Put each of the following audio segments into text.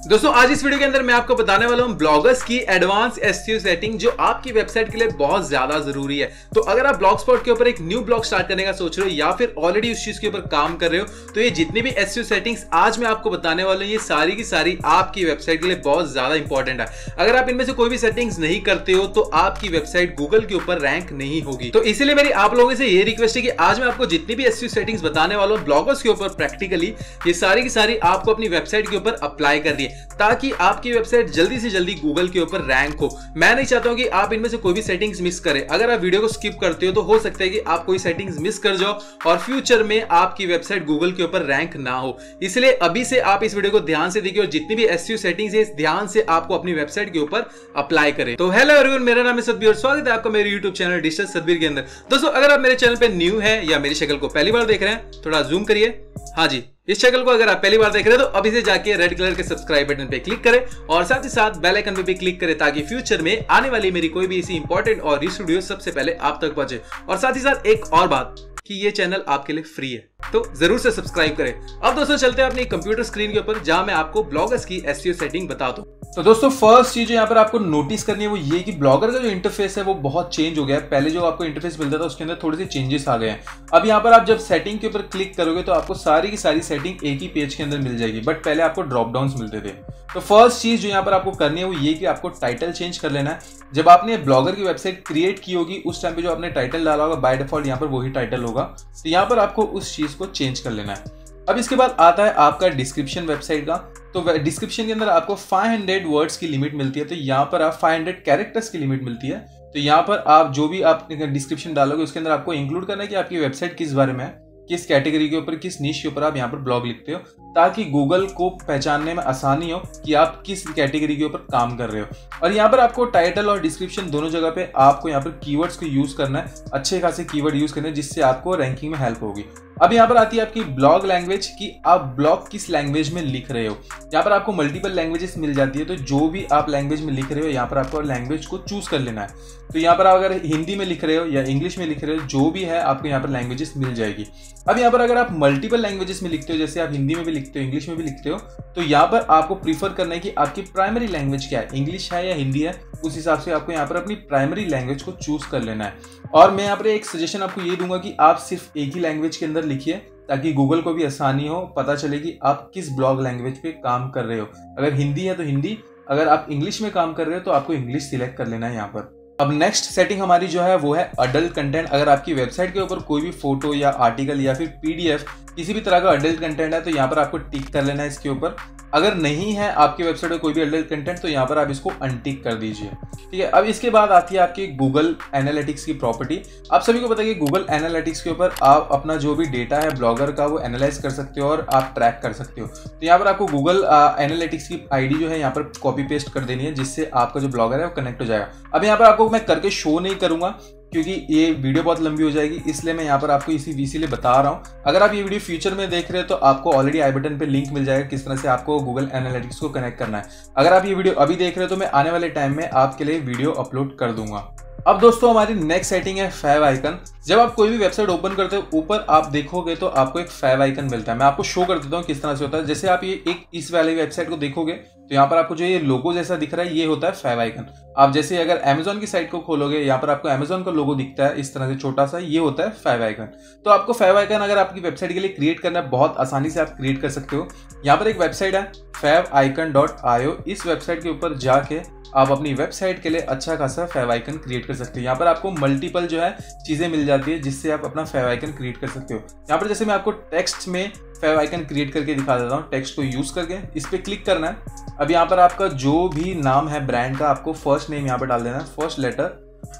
दोस्तों आज इस वीडियो के अंदर मैं आपको बताने वाला हूं ब्लॉगर्स की एडवांस एसईओ सेटिंग जो आपकी वेबसाइट के लिए बहुत ज्यादा जरूरी है। तो अगर आप ब्लॉगस्पॉट के ऊपर एक न्यू ब्लॉग स्टार्ट करने का सोच रहे हो या फिर ऑलरेडी उस चीज के ऊपर काम कर रहे हो तो ये जितनी भी एसईओ सेटिंग्स आज मैं आपको बताने वाला हूं ये सारी की सारी आपकी वेबसाइट के लिए बहुत ज्यादा इंपॉर्टेंट है। अगर आप इनमें से कोई भी सेटिंग्स नहीं करते हो तो आपकी वेबसाइट गूगल के ऊपर रैंक नहीं होगी। तो इसीलिए मेरी आप लोगों से ये रिक्वेस्ट है कि आज मैं आपको जितनी भी एसईओ सेटिंग्स बताने वाला हूं ब्लॉगर्स के ऊपर प्रैक्टिकली ये सारी की सारी आपको अपनी वेबसाइट के ऊपर अप्लाई करनी है ताकि आपकी वेबसाइट जल्दी से जल्दी गूगल के ऊपर रैंक हो। मैं नहीं चाहता हूं कि आप इनमें से कोई भी सेटिंग्स मिस करें। अगर आप वीडियो को स्किप करते हो तो हो सकता है कि आप कोई सेटिंग्स मिस कर जाओ और फ्यूचर में आपकी वेबसाइट गूगल के ऊपर रैंक ना हो। इसलिए अभी से आप इस वीडियो को ध्यान से देखिए और जितनी भी एसईओ सेटिंग्स है ध्यान से आपको अपनी वेबसाइट के ऊपर अप्लाई करें। तो हेलो एवरीवन, मेरा नाम है सतबीर और स्वागत है आपका मेरे यूट्यूब चैनल डिजिटल सतबीर के अंदर। दोस्तों अगर आप मेरे चैनल पे न्यू है या मेरी शक्ल को पहली बार देख रहे हैं थोड़ा जूम करिए। हाँ जी, इस शक्ल को अगर आप पहली बार देख रहे हैं तो अभी से जाके रेड कलर के सब्सक्राइब बटन पे क्लिक करें और साथ ही साथ बेल आइकन पे भी क्लिक करें ताकि फ्यूचर में आने वाली मेरी कोई भी ऐसी इंपॉर्टेंट और रीच वीडियो सबसे पहले आप तक पहुंचे। और साथ ही साथ एक और बात कि ये चैनल आपके लिए फ्री है तो जरूर से सब्सक्राइब करें। अब दोस्तों चलते हैं अपनी कंप्यूटर स्क्रीन के ऊपर जहां मैं आपको ब्लॉगर्स की एसईओ सेटिंग बता दूं। तो दोस्तों फर्स्ट चीज यहाँ पर आपको नोटिस करनी है वो ये कि ब्लॉगर का जो इंटरफेस है वो बहुत चेंज हो गया है। पहले जो आपको इंटरफेस मिलता था उसके अंदर थोड़े से चेंजेस आ गए हैं। अब यहाँ पर आप जब सेटिंग के ऊपर क्लिक करोगे तो आपको सारी की सारी सेटिंग एक ही पेज के अंदर मिल जाएगी, बट पहले आपको ड्रॉप डाउन मिलते थे। तो फर्स्ट चीज जो यहाँ पर आपको करनी है वो ये कि आपको टाइटल चेंज कर लेना है। जब आपने ब्लॉगर की वेबसाइट क्रिएट की होगी उस टाइम पे जो आपने टाइटल डाला होगा बाय डिफॉल्ट यहाँ पर वही टाइटल होगा। तो यहाँ पर आपको उस चीज को चेंज कर लेना है। अब इसके बाद आता है आपका डिस्क्रिप्शन वेबसाइट का। तो डिस्क्रिप्शन के अंदर आपको 500 वर्ड्स की लिमिट मिलती है, तो यहाँ पर आप 500 कैरेक्टर्स की लिमिट मिलती है। तो यहाँ पर आप जो भी आप डिस्क्रिप्शन डालोगे उसके अंदर आपको इंक्लूड करना है कि आपकी वेबसाइट किस बारे में है, किस कैटेगरी के ऊपर, किस नीश के ऊपर आप यहाँ पर ब्लॉग लिखते हो, ताकि गूगल को पहचानने में आसानी हो कि आप किस कैटेगरी के ऊपर काम कर रहे हो। और यहाँ पर आपको टाइटल और डिस्क्रिप्शन दोनों जगह पे आपको यहाँ पर कीवर्ड्स को यूज करना है, अच्छे खासे कीवर्ड यूज करने जिससे आपको रैंकिंग में हेल्प होगी। अब यहाँ पर आती है आपकी ब्लॉग लैंग्वेज कि आप ब्लॉग किस लैंग्वेज में लिख रहे हो। यहाँ पर आपको मल्टीपल लैंग्वेजेस मिल जाती है, तो जो भी आप लैंग्वेज में लिख रहे हो यहाँ पर आपको लैंग्वेज को चूज कर लेना है। तो यहाँ पर आप अगर हिंदी में लिख रहे हो या इंग्लिश में लिख रहे हो जो भी है आपको यहाँ पर लैंग्वेजेस मिल जाएगी। अब यहाँ पर अगर आप मल्टीपल लैंग्वेजेस में लिखते हो, जैसे आप हिंदी में भी लिखते हो इंग्लिश में भी लिखते हो, तो यहाँ पर आपको प्रीफर करना है कि आपकी प्राइमरी लैंग्वेज क्या है, इंग्लिश है या हिंदी है। उस हिसाब से आपको यहाँ पर अपनी प्राइमरी लैंग्वेज को चूज कर लेना है। और मैं यहाँ पर एक सजेशन आपको ये दूंगा कि आप सिर्फ एक ही लैंग्वेज के अंदर लिखिए ताकि गूगल को भी आसानी हो, पता चले कि आप किस ब्लॉग लैंग्वेज पे काम कर रहे हो। अगर हिंदी है तो हिंदी, अगर आप इंग्लिश में काम कर रहे हो तो आपको इंग्लिश सिलेक्ट कर लेना है यहाँ पर। अब नेक्स्ट सेटिंग हमारी जो है वो है अडल्ट कंटेंट। अगर आपकी वेबसाइट के ऊपर कोई भी फोटो या आर्टिकल या फिर पीडीएफ किसी भी तरह का अडल्ट कंटेंट है तो यहाँ पर आपको टिक कर लेना है इसके ऊपर। अगर नहीं है आपकी वेबसाइट में कोई भी अडल्ट कंटेंट तो यहाँ पर आप इसको अनटिक कर दीजिए, ठीक है। अब इसके बाद आती है आपकी गूगल एनालिटिक्स की प्रॉपर्टी। आप सभी को पता है कि गूगल एनालिटिक्स के ऊपर आप अपना जो भी डेटा है ब्लॉगर का वो एनालाइज कर सकते हो और आप ट्रैक कर सकते हो। तो यहाँ पर आपको गूगल एनालिटिक्स की आईडी जो है यहाँ पर कॉपी पेस्ट कर देनी है जिससे आपका जो ब्लॉगर है वो कनेक्ट हो जाएगा। अब यहाँ पर आपको मैं करके शो नहीं करूंगा क्योंकि ये वीडियो बहुत लंबी हो जाएगी, इसलिए मैं यहाँ पर आपको इसीलिए बता रहा हूँ। अगर आप ये वीडियो फ्यूचर में देख रहे हो तो आपको ऑलरेडी आई बटन पे लिंक मिल जाएगा किस तरह से आपको गूगल एनालिटिक्स को कनेक्ट करना है। अगर आप ये वीडियो अभी देख रहे हो तो मैं आने वाले टाइम में आपके लिए वीडियो अपलोड कर दूंगा। अब दोस्तों हमारी नेक्स्ट सेटिंग है फैव आइकन। जब आप कोई भी वेबसाइट ओपन करते हो ऊपर आप देखोगे तो आपको एक फैव आइकन मिलता है। मैं आपको शो कर देता हूँ किस तरह से होता है। जैसे आप ये एक इस वाली वेबसाइट को देखोगे तो यहाँ पर आपको जो ये लोगो जैसा दिख रहा है ये होता है फैव आइकन। आप जैसे अगर अमेजोन की साइट को खोलोगे यहाँ पर आपको अमेजोन का लोगो दिखता है इस तरह से छोटा सा, ये होता है फैव आइकन। तो आपको फैव आइकन अगर आपकी वेबसाइट के लिए क्रिएट करना है बहुत आसानी से आप क्रिएट कर सकते हो। यहाँ पर एक वेबसाइट है favicon.io। इस वेबसाइट के ऊपर जाके आप अपनी वेबसाइट के लिए अच्छा खासा फैव आइकन क्रिएट कर सकते हो। यहाँ पर आपको मल्टीपल जो है चीजें मिल जाती है जिससे आप अपना फैव आइकन क्रिएट कर सकते हो। यहाँ पर जैसे मैं आपको टेक्स्ट में फैव आइकन क्रिएट करके दिखा देता हूँ। टेक्स्ट को यूज करके इस पे क्लिक करना है। अब यहाँ पर आपका जो भी नाम है ब्रांड का आपको फर्स्ट नेम यहाँ पर डाल देना है, फर्स्ट लेटर।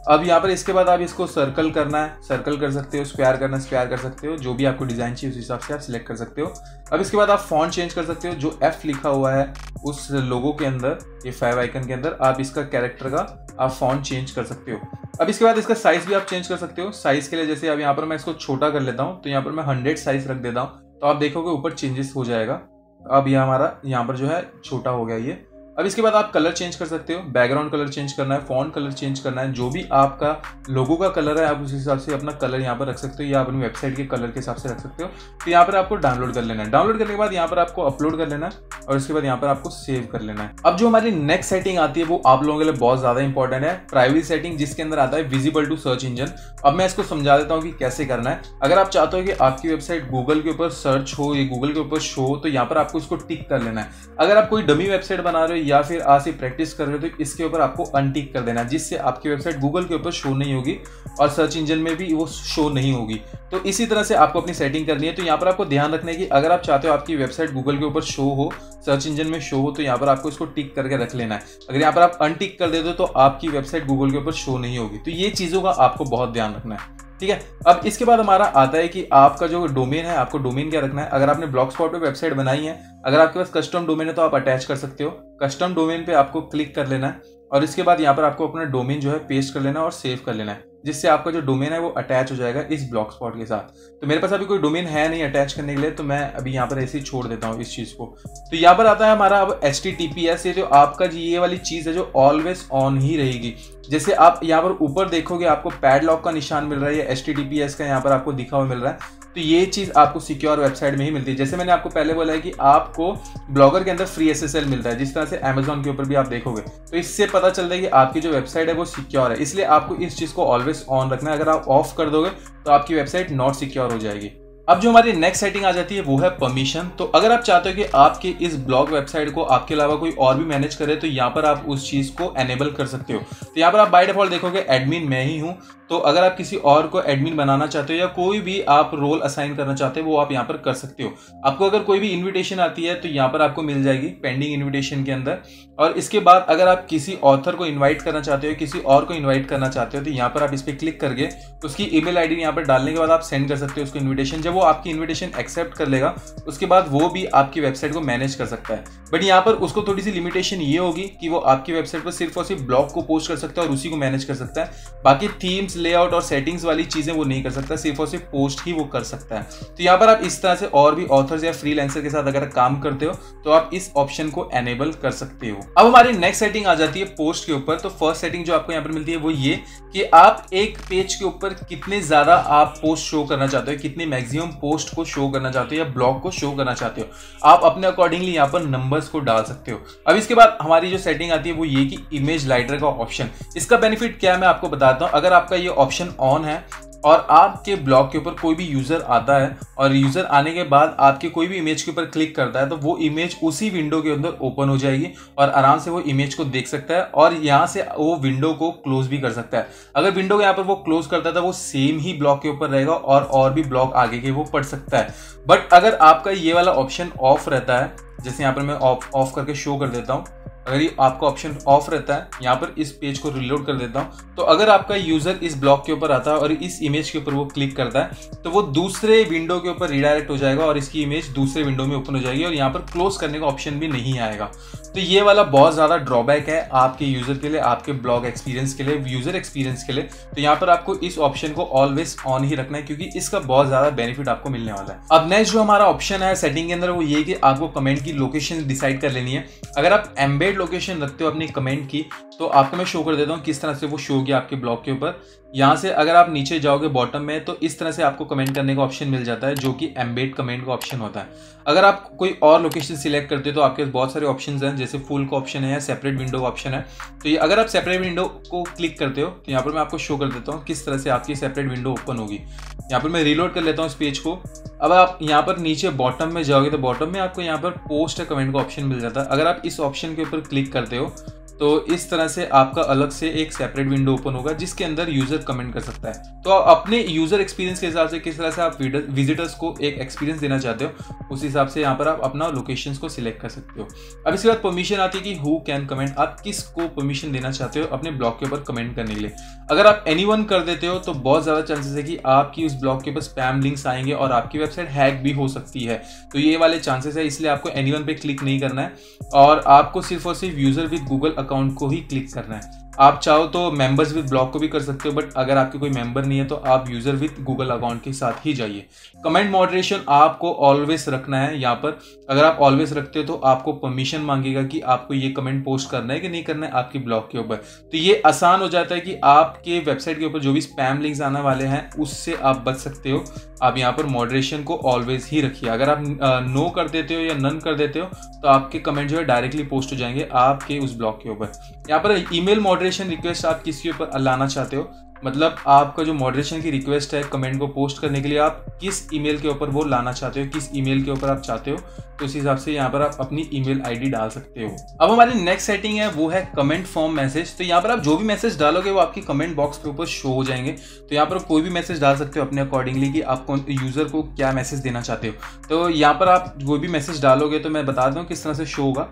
अब यहाँ पर इसके बाद आप इसको सर्कल करना है, सर्कल कर सकते हो, स्क्वायर करना स्क्वायर कर सकते हो, जो भी आपको डिजाइन चाहिए उस हिसाब से आप सिलेक्ट कर सकते हो। अब इसके बाद आप फॉन्ट चेंज कर सकते हो, जो एफ लिखा हुआ है उस लोगो के अंदर ये फैव आइकन के अंदर आप इसका कैरेक्टर का आप फॉन्ट चेंज कर सकते हो। अब इसके बाद इसका साइज भी आप चेंज कर सकते हो। साइज के लिए जैसे अब यहाँ पर मैं इसको छोटा कर लेता हूँ तो यहाँ पर मैं 100 साइज रख देता हूँ तो आप देखोगे ऊपर चेंजेस हो जाएगा। अब ये हमारा यहाँ पर जो है छोटा हो गया ये। अब इसके बाद आप कलर चेंज कर सकते हो, बैकग्राउंड कलर चेंज करना है, फॉन्ट कलर चेंज करना है, जो भी आपका लोगो का कलर है आप उस हिसाब से अपना कलर यहाँ पर रख सकते हो या अपनी वेबसाइट के कलर के हिसाब से रख सकते हो। तो यहाँ पर आपको डाउनलोड कर लेना है, डाउनलोड करने के बाद यहाँ पर आपको अपलोड कर लेना है और उसके बाद यहाँ पर आपको सेव कर लेना है। अब जो हमारी नेक्स्ट सेटिंग आती है वो आप लोगों के लिए बहुत ज्यादा इंपॉर्टेंट है, प्राइवेसी सेटिंग, जिसके अंदर आता है विजिबल टू सर्च इंजन। अब मैं इसको समझा देता हूँ कि कैसे करना है। अगर आप चाहते हो कि आपकी वेबसाइट गूगल के ऊपर सर्च हो या गूगल के ऊपर शो हो तो यहाँ पर आपको इसको टिक कर लेना है। अगर आप कोई डमी वेबसाइट बना रहे हो या फिर आज से प्रैक्टिस कर रहे हो तो इसके ऊपर आपको अनटिक कर देना है, जिससे आपकी वेबसाइट गूगल के ऊपर शो नहीं होगी और सर्च इंजन में भी वो शो नहीं होगी। तो इसी तरह से आपको अपनी सेटिंग करनी है। तो यहाँ पर आपको ध्यान रखना है कि अगर आप चाहते हो आपकी वेबसाइट गूगल के ऊपर शो हो, सर्च इंजन में शो हो, तो यहाँ पर आपको इसको टिक करके रख लेना है। अगर यहाँ पर आप अनटिक कर देते हो तो आपकी वेबसाइट गूगल के ऊपर शो नहीं होगी। तो ये चीजों का आपको बहुत ध्यान रखना है, ठीक है। अब इसके बाद हमारा आता है कि आपका जो डोमेन है, आपको डोमेन क्या रखना है। अगर आपने ब्लॉगस्पॉट पे वेबसाइट बनाई है, अगर आपके पास कस्टम डोमेन है तो आप अटैच कर सकते हो। कस्टम डोमेन पे आपको क्लिक कर लेना है और इसके बाद यहाँ पर आपको अपना डोमेन जो है पेस्ट कर लेना और सेव कर लेना है, जिससे आपका जो डोमेन है वो अटैच हो जाएगा इस ब्लॉगस्पॉट के साथ। तो मेरे पास अभी कोई डोमेन है नहीं अटैच करने के लिए, तो मैं अभी यहाँ पर ऐसे ही छोड़ देता हूँ इस चीज़ को। तो यहाँ पर आता है हमारा अब HTTPS, ये जो आपका ये वाली चीज़ है जो ऑलवेज ऑन ही रहेगी। जैसे आप यहाँ पर ऊपर देखोगे आपको पैडलॉक का निशान मिल रहा है, या HTTPS का यहाँ पर आपको दिखा हुआ मिल रहा है। तो ये चीज़ आपको सिक्योर वेबसाइट में ही मिलती है। जैसे मैंने आपको पहले बोला है कि आपको ब्लॉगर के अंदर फ्री SSL मिलता है, जिस तरह से Amazon के ऊपर भी आप देखोगे। तो इससे पता चलता है कि आपकी जो वेबसाइट है वो सिक्योर है, इसलिए आपको इस चीज़ को ऑलवेज ऑन रखना है। अगर आप ऑफ कर दोगे तो आपकी वेबसाइट नॉट सिक्योर हो जाएगी। अब जो हमारी नेक्स्ट सेटिंग आ जाती है वो है परमिशन। तो अगर आप चाहते हो कि आपके इस ब्लॉग वेबसाइट को आपके अलावा कोई और भी मैनेज करे तो यहाँ पर आप उस चीज़ को एनेबल कर सकते हो। तो यहाँ पर आप बाय डिफॉल्ट देखोगे एडमिन मैं ही हूँ। तो अगर आप किसी और को एडमिन बनाना चाहते हो या कोई भी आप रोल असाइन करना चाहते हो वो आप यहाँ पर कर सकते हो। आपको अगर कोई भी इन्विटेशन आती है तो यहाँ पर आपको मिल जाएगी पेंडिंग इन्विटेशन के अंदर। और इसके बाद अगर आप किसी ऑथर को इन्वाइट करना चाहते हो, किसी और को इन्वाइट करना चाहते हो, तो यहाँ पर आप इस पर क्लिक करके उसकी ईमेल आईडी यहाँ पर डालने के बाद आप सेंड कर सकते हो उसको इन्विटेशन। जब वो आपकी इन्विटेशन एक्सेप्ट कर लेगा उसके बाद वो भी आपकी वेबसाइट को मैनेज कर सकता है। बट यहाँ पर उसको थोड़ी सी लिमिटेशन ये होगी कि वो आपकी वेबसाइट पर सिर्फ और सिर्फ ब्लॉग को पोस्ट कर सकता है और उसी को मैनेज कर सकता है। बाकी थीम्स, लेआउट और सेटिंग्स वाली चीजें वो नहीं कर सकता, सिर्फ और सिर्फ पोस्ट ही वो कर सकता है। तो यहाँ पर आप इस तरह से और भी ऑथर्स या फ्रीलांसर के साथ अगर काम करते हो तो आप इस ऑप्शन को एनेबल कर सकते हो। अब हमारी नेक्स्ट सेटिंग आ जाती है पोस्ट के ऊपर। तो फर्स्ट सेटिंग जो आपको यहाँ पर मिलती है वो ये कि आप एक पेज के ऊपर कितने ज्यादा आप पोस्ट शो करना चाहते हो, कितनी मैक्सिमम पोस्ट को शो करना चाहते हो या ब्लॉग को शो करना चाहते हो। आप अपने अकॉर्डिंगली यहाँ पर नंबर्स को डाल सकते हो। अब इसके बाद हमारी जो सेटिंग आती है वो ये कि इमेज लाइटर का ऑप्शन। इसका बेनिफिट क्या है मैं आपको बताता हूँ। अगर आपका ये ऑप्शन ऑन है और आपके ब्लॉग के ऊपर कोई भी यूजर आता है और यूजर आने के बाद आपके कोई भी इमेज के ऊपर क्लिक करता है तो वो इमेज उसी विंडो के अंदर ओपन हो जाएगी और आराम से वो इमेज को देख सकता है और यहाँ से वो विंडो को क्लोज भी कर सकता है। अगर विंडो को यहाँ पर वो क्लोज करता है तो वो सेम ही ब्लॉग के ऊपर रहेगा और भी ब्लॉग आगे के वो पढ़ सकता है। बट अगर आपका ये वाला ऑप्शन ऑफ रहता है, जैसे यहाँ पर मैं ऑफ करके शो कर देता हूँ, अगर ये आपका ऑप्शन ऑफ रहता है, यहाँ पर इस पेज को रिलोड कर देता हूँ, तो अगर आपका यूजर इस ब्लॉग के ऊपर आता है और इस इमेज के ऊपर वो क्लिक करता है तो वो दूसरे विंडो के ऊपर रिडायरेक्ट हो जाएगा और इसकी इमेज दूसरे विंडो में ओपन हो जाएगी और यहाँ पर क्लोज करने का ऑप्शन भी नहीं आएगा। तो ये वाला बहुत ज्यादा ड्रॉबैक है आपके यूजर के लिए, आपके ब्लॉग एक्सपीरियंस के लिए, यूजर एक्सपीरियंस के लिए। तो यहाँ पर आपको इस ऑप्शन को ऑलवेज ऑन ही रखना है क्योंकि इसका बहुत ज्यादा बेनिफिट आपको मिलने वाला है। अब नेक्स्ट जो हमारा ऑप्शन है सेटिंग के अंदर वो ये कि आपको कमेंट की लोकेशन डिसाइड कर लेनी है। अगर आप एम्बेड लोकेशन रखते हो अपनी कमेंट की तो आपको मैं शो कर देता हूँ किस तरह से वो शो होगी आपके ब्लॉग के ऊपर। यहाँ से अगर आप नीचे जाओगे बॉटम में तो इस तरह से आपको कमेंट करने का ऑप्शन मिल जाता है जो कि एम्बेड कमेंट का ऑप्शन होता है। अगर आप कोई और लोकेशन सिलेक्ट करते हो तो आपके पास बहुत सारे ऑप्शंस हैं, जैसे फुल का ऑप्शन है या सेपरेट विंडो का ऑप्शन है। तो ये अगर आप सेपरेट विंडो को क्लिक करते हो तो यहाँ पर मैं आपको शो कर देता हूँ किस तरह से आपकी सेपरेट विंडो ओपन होगी। यहाँ पर मैं रीलोड कर लेता हूँ इस पेज को। अब आप यहाँ पर नीचे बॉटम में जाओगे तो बॉटम में आपको यहाँ पर पोस्ट कमेंट का ऑप्शन मिल जाता है। अगर आप इस ऑप्शन के ऊपर क्लिक करते हो तो इस तरह से आपका अलग से एक सेपरेट विंडो ओपन होगा जिसके अंदर यूजर कमेंट कर सकता है। तो अपने यूजर एक्सपीरियंस के हिसाब से किस तरह से आप विजिटर्स को एक एक्सपीरियंस देना चाहते हो उस हिसाब से यहाँ पर आप अपना लोकेशंस को सिलेक्ट कर सकते हो। अब इसके बाद परमिशन आती है कि हु कैन कमेंट, आप किसको परमिशन देना चाहते हो अपने ब्लॉग के ऊपर कमेंट करने के लिए। अगर आप एनीवन कर देते हो तो बहुत ज्यादा चांसेस है कि आपकी उस ब्लॉग के ऊपर स्पैम लिंक्स आएंगे और आपकी वेबसाइट हैक भी हो सकती है। तो ये वाले चांसेस है, इसलिए आपको एनीवन पे क्लिक नहीं करना है और आपको सिर्फ और सिर्फ यूजर विद गूगल अकाउंट को ही क्लिक करना है। आप चाहो तो मेंबर्स विद ब्लॉग को भी कर सकते हो, बट अगर आपके कोई मेंबर नहीं है तो आप यूजर विद गूगल अकाउंट के साथ ही जाइए। कमेंट मॉडरेशन आपको ऑलवेज रखना है। यहाँ पर अगर आप ऑलवेज रखते हो तो आपको परमिशन मांगेगा कि आपको ये कमेंट पोस्ट करना है कि नहीं करना है आपकी ब्लॉग के ऊपर। तो ये आसान हो जाता है कि आपके वेबसाइट के ऊपर जो भी स्पैम लिंक्स आने वाले हैं उससे आप बच सकते हो। आप यहाँ पर मॉडरेशन को ऑलवेज ही रखिए। अगर आप नो कर देते हो या नन कर देते हो तो आपके कमेंट जो है डायरेक्टली पोस्ट हो जाएंगे आपके उस ब्लॉग के ऊपर। यहाँ पर ईमेल मॉडरेशन रिक्वेस्ट आप किसके ऊपर लाना चाहते हो, मतलब आपका जो मॉडरेशन की रिक्वेस्ट है कमेंट को पोस्ट करने के लिए आप किस ईमेल के ऊपर वो लाना चाहते हो, किस ईमेल के ऊपर आप चाहते हो, तो उस हिसाब से यहाँ पर आप अपनी ईमेल आईडी डाल सकते हो। अब हमारी नेक्स्ट सेटिंग है वो है कमेंट फॉर्म मैसेज। तो यहाँ पर आप जो भी मैसेज डालोगे वो आपकी कमेंट बॉक्स के ऊपर शो हो जाएंगे। तो यहाँ पर कोई भी मैसेज डाल सकते हो अपने अकॉर्डिंगली कि आप यूजर को क्या मैसेज देना चाहते हो। तो यहाँ पर आप कोई भी मैसेज डालोगे तो मैं बता दूँ किस तरह से शो होगा।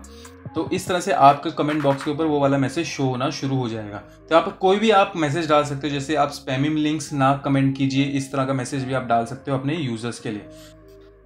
तो इस तरह से आपके कमेंट बॉक्स के ऊपर वो वाला मैसेज शो होना शुरू हो जाएगा। तो यहाँ पर कोई भी आप मैसेज डाल सकते हो, जैसे आप स्पैमिंग लिंक्स ना कमेंट कीजिए, इस तरह का मैसेज भी आप डाल सकते हो अपने यूजर्स के लिए।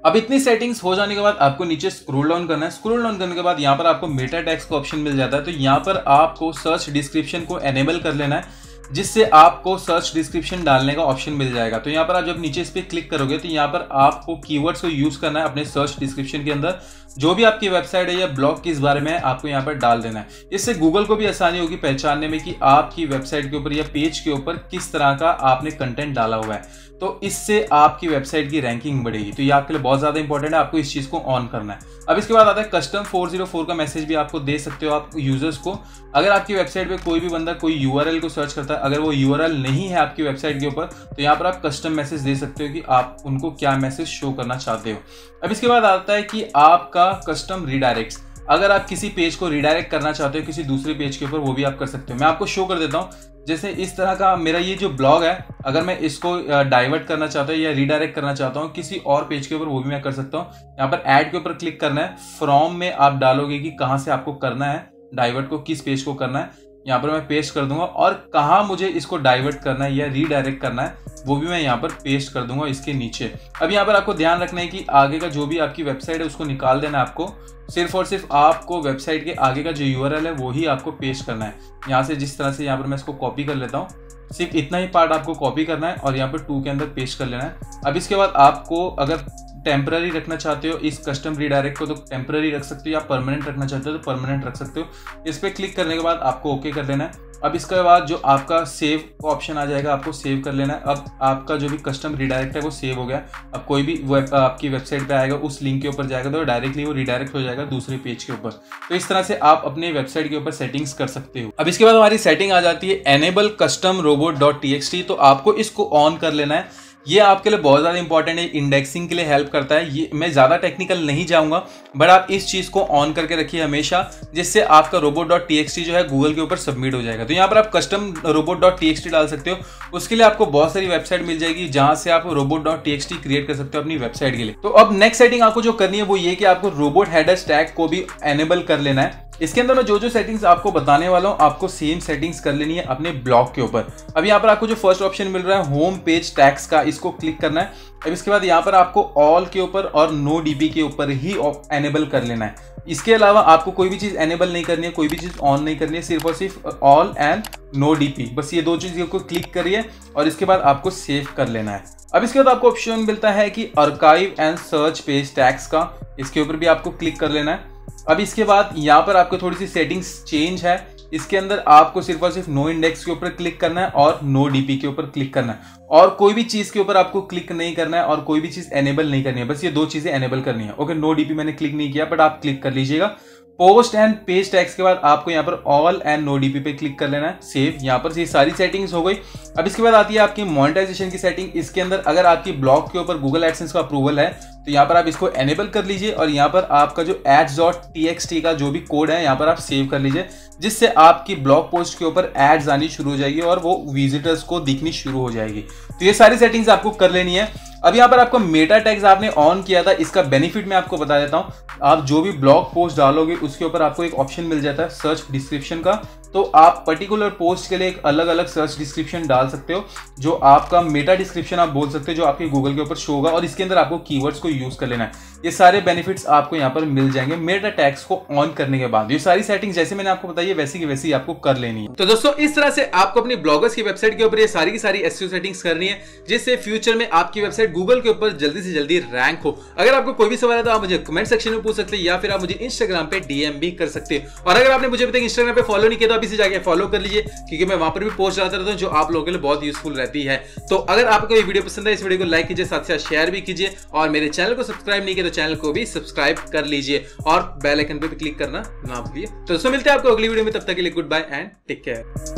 अब इतनी सेटिंग्स हो जाने के बाद आपको नीचे स्क्रॉल डाउन करना है। स्क्रॉल डाउन करने के बाद यहाँ पर आपको मेटा टैग्स का ऑप्शन मिल जाता है। तो यहाँ पर आपको सर्च डिस्क्रिप्शन को एनेबल कर लेना है, जिससे आपको सर्च डिस्क्रिप्शन डालने का ऑप्शन मिल जाएगा। तो यहाँ पर आप जब नीचे इस पर क्लिक करोगे तो यहाँ पर आपको कीवर्ड्स को यूज करना है अपने सर्च डिस्क्रिप्शन के अंदर। जो भी आपकी वेबसाइट है या ब्लॉग किस बारे में है आपको यहाँ पर डाल देना है। इससे गूगल को भी आसानी होगी पहचानने में कि आपकी वेबसाइट के ऊपर या पेज के ऊपर किस तरह का आपने कंटेंट डाला हुआ है। तो इससे आपकी वेबसाइट की रैंकिंग बढ़ेगी। तो ये आपके लिए बहुत ज्यादा इंपॉर्टेंट है, आपको इस चीज को ऑन करना है। अब इसके बाद आता है कस्टम 404 का मैसेज भी आपको दे सकते हो आप यूजर्स को। अगर आपकी वेबसाइट पे कोई भी बंदा कोई यूआरएल को सर्च करता है, अगर वो यूआरएल नहीं है आपकी वेबसाइट के ऊपर, तो यहाँ पर आप कस्टम मैसेज दे सकते हो कि आप उनको क्या मैसेज शो करना चाहते हो। अब इसके बाद आता है कि आपका कस्टम रिडायरेक्ट्स। अगर आप किसी पेज को रिडायरेक्ट करना चाहते हो किसी दूसरे पेज के ऊपर, वो भी आप कर सकते हो। मैं आपको शो कर देता हूँ। जैसे इस तरह का मेरा ये जो ब्लॉग है, अगर मैं इसको डाइवर्ट करना चाहता हूँ या रिडायरेक्ट करना चाहता हूँ किसी और पेज के ऊपर, वो भी मैं कर सकता हूँ। यहाँ पर ऐड के ऊपर क्लिक करना है, फ्रॉम में आप डालोगे कि कहाँ से आपको करना है डाइवर्ट को, किस पेज को करना है। यहाँ पर मैं पेस्ट कर दूंगा और कहाँ मुझे इसको डाइवर्ट करना है या रीडायरेक्ट करना है वो भी मैं यहाँ पर पेस्ट कर दूंगा इसके नीचे। अब यहाँ पर आपको ध्यान रखना है कि आगे का जो भी आपकी वेबसाइट है उसको निकाल देना है आपको। सिर्फ और सिर्फ आपको वेबसाइट के आगे का जो यूआरएल है वो ही आपको पेस्ट करना है। यहाँ से जिस तरह से यहाँ पर मैं इसको कॉपी कर लेता हूँ, सिर्फ इतना ही पार्ट आपको कॉपी करना है और यहाँ पर 2 के अंदर पेस्ट कर लेना है। अब इसके बाद आपको अगर टेम्पररी रखना चाहते हो इस कस्टम रीडायरेक्ट को तो टेम्पररी रख सकते हो, या परमानेंट रखना चाहते हो तो परमानेंट रख सकते हो। इस पर क्लिक करने के बाद आपको ओके कर देना है। अब इसके बाद जो आपका सेव का ऑप्शन आ जाएगा, आपको सेव कर लेना है। अब आपका जो भी कस्टम रीडायरेक्ट है वो सेव हो गया। अब कोई भी आपकी वेबसाइट पे आएगा उस लिंक के ऊपर जाएगा तो डायरेक्टली वो रिडायरेक्ट हो जाएगा दूसरे पेज के ऊपर। तो इस तरह से आप अपने वेबसाइट के ऊपर सेटिंग्स कर सकते हो। अब इसके बाद हमारी सेटिंग आ जाती है एनेबल कस्टम robot.txt। तो आपको इसको ऑन कर लेना है। ये आपके लिए बहुत ज़्यादा इंपॉर्टेंट है, इंडेक्सिंग के लिए हेल्प करता है। ये मैं ज़्यादा टेक्निकल नहीं जाऊंगा, बट आप इस चीज़ को ऑन करके रखिए हमेशा, जिससे आपका robot.txt जो है गूगल के ऊपर सबमिट हो जाएगा। तो यहाँ पर आप कस्टम robot.txt डाल सकते हो। उसके लिए आपको बहुत सारी वेबसाइट मिल जाएगी जहां से आप robot.txt क्रिएट कर सकते हो अपनी वेबसाइट के लिए। तो अब नेक्स्ट सेटिंग आपको जो करनी है वो ये कि आपको रोबोट हेडर्स टैग को भी एनेबल कर लेना है। इसके अंदर मैं जो सेटिंग्स आपको बताने वाला हूं आपको सेम सेटिंग्स कर लेनी है अपने ब्लॉग के ऊपर। अब यहाँ पर आपको जो फर्स्ट ऑप्शन मिल रहा है होम पेज टैग्स का, इसको क्लिक करना है। अब इसके बाद यहाँ पर आपको ऑल के ऊपर और नो डीपी के ऊपर ही एनेबल कर लेना है। इसके अलावा आपको कोई भी चीज एनेबल नहीं करनी है, कोई भी चीज ऑन नहीं करनी है, सिर्फ और सिर्फ ऑल एंड नो डीपी, बस ये 2 चीजों को क्लिक करिए और इसके बाद आपको सेव कर लेना है। अब इसके बाद आपको ऑप्शन मिलता है कि archive and search page tags का, इसके ऊपर भी आपको क्लिक कर लेना है। अब इसके बाद यहाँ पर आपको थोड़ी सी सेटिंग्स चेंज है। इसके अंदर आपको सिर्फ और सिर्फ नो इंडेक्स के ऊपर क्लिक करना है और नो डीपी के ऊपर क्लिक करना है, और कोई भी चीज के ऊपर आपको क्लिक नहीं करना है और कोई भी चीज एनेबल नहीं करनी है, बस ये 2 चीजें एनेबल करनी है। ओके, नो डीपी मैंने क्लिक नहीं किया बट आप क्लिक कर लीजिएगा। पोस्ट एंड पेज टैग्स के बाद आपको यहाँ पर ऑल एंड नो डीपी पे क्लिक कर लेना है, सेव। यहाँ पर ये सारी सेटिंग्स हो गई। अब इसके बाद आती है आपकी मोनेटाइजेशन की सेटिंग। इसके अंदर अगर आपकी ब्लॉग के ऊपर गूगल एडसेंस का अप्रूवल है तो यहाँ पर आप इसको एनेबल कर लीजिए और यहाँ पर आपका जो ads.txt का जो भी कोड है यहाँ पर आप सेव कर लीजिए, जिससे आपकी ब्लॉग पोस्ट के ऊपर एड्स आनी शुरू हो जाएगी और वो विजिटर्स को दिखनी शुरू हो जाएगी। तो ये सारी सेटिंग्स आपको कर लेनी है। अब यहाँ पर आपको मेटा टैग्स आपने ऑन किया था, इसका बेनिफिट मैं आपको बता देता हूँ। आप जो भी ब्लॉग पोस्ट डालोगे उसके ऊपर आपको एक ऑप्शन मिल जाता है सर्च डिस्क्रिप्शन का, तो आप पर्टिकुलर पोस्ट के लिए एक अलग अलग सर्च डिस्क्रिप्शन डाल सकते हो, जो आपका मेटा डिस्क्रिप्शन आप बोल सकते हो, जो आपके गूगल के ऊपर शो होगा और इसके अंदर आपको कीवर्ड्स को यूज कर लेना है। ये सारे बेनिफिट्स आपको यहाँ पर मिल जाएंगे मेटा टैग्स को ऑन करने के बाद। ये सारी सेटिंग्स जैसे मैंने आपको बताई है वैसी की वैसी आपको कर लेनी है। तो दोस्तों इस तरह से आपको अपनी ब्लॉगर्स की वेबसाइट के ऊपर ये सारी की सारी एसईओ सेटिंग्स करनी है, जिससे फ्यूचर में आपकी वेबसाइट गूगल के ऊपर जल्दी से जल्दी रैंक हो। अगर आपको कोई भी सवाल है तो आप मुझे कमेंट सेक्शन में पूछ सकते हैं या फिर आप मुझे इंस्टाग्राम पे डीएम भी कर सकते हैं। और अगर आपने मुझे अभी तक इंस्टाग्राम पे फॉलो नहीं किया तो अभी से जाके फॉलो कर लीजिए, क्योंकि मैं वहां पर भी पोस्ट डालता रहता हूं जो आप लोगों के लिए बहुत यूजफुल रहती है। तो अगर आपको ये वीडियो पसंद है, इस वीडियो को लाइक कीजिए, साथ साथ शेयर भी कीजिए, और मेरे चैनल को सब्सक्राइब नहीं किया तो चैनल को भी सब्सक्राइब कर लीजिए और बेल आइकन पे भी क्लिक करना ना भूलिए। तो दोस्तों मिलते हैं आपको अगली वीडियो में, तब तक के लिए good bye and take care.